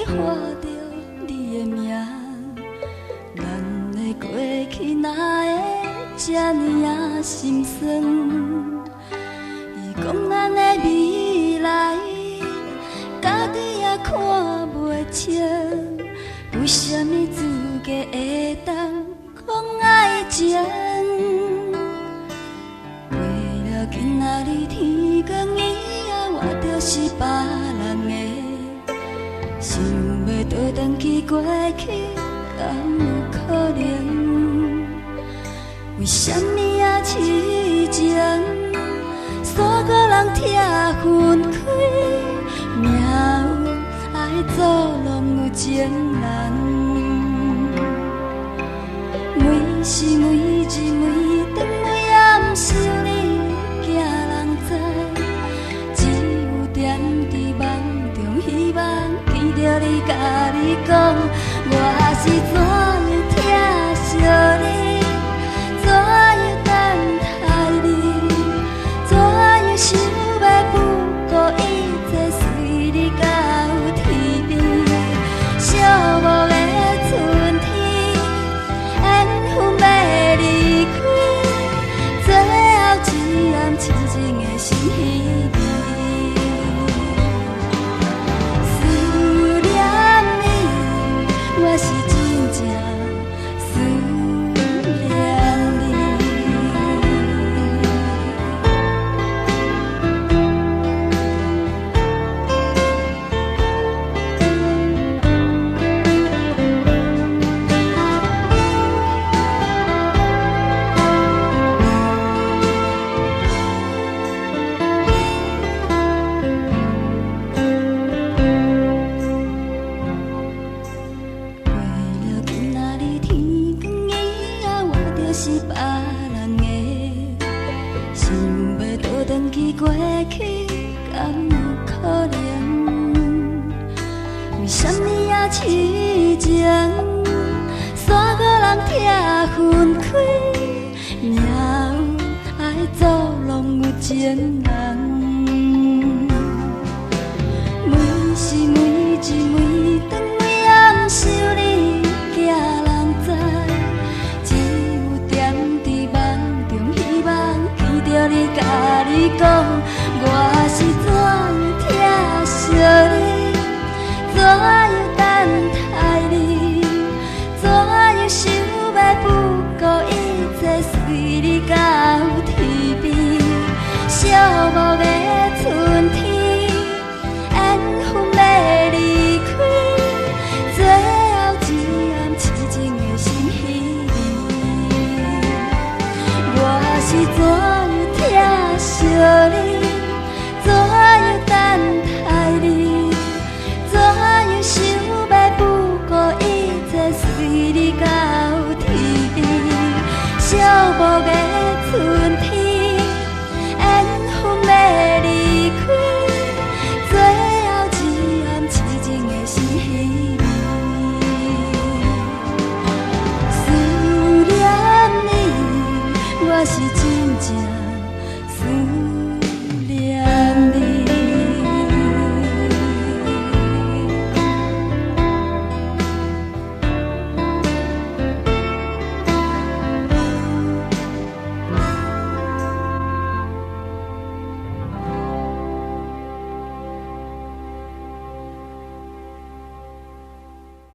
画着你的名，咱的过去哪会这呢啊心酸？伊讲咱的未来，家己也看袂清，为什么资格会当讲爱情？为了今仔日天光以后，我就是别人的，想要倒转去过去，敢有可能？为什么啊痴情，三个人拆分开，命有爱做拢有情人。每时每日每顿每暗想你，惊人知，只有踮伫梦中希望见着你，甲你讲，我是怎样疼惜你，怎样等待你，怎样想要不顾一切随你到天边，寂寞的春天，缘分要离开，最后一暗痴情的心稀微。思念你，我是真正思念你。为了今仔日天光以后，我就是别人的，想要倒转去过去，敢有可能？为什么啊痴情，三个人拆分开，命有爱做拢有情人。每时每日每顿每暗想你，惊人知，只有踮伫梦中希望见着你，甲你讲，我是怎样疼惜你，怎样等待你，怎样想要不顾一切随你到天边，寂寞的春天，缘分要离开，最后一暗痴情的心稀微。我是怎样疼惜你，怎样等待你，怎样想要不顾一切随你到天边，寂寞的春天，缘分要离开，最后一暗痴情的心稀微。思念你，我是真正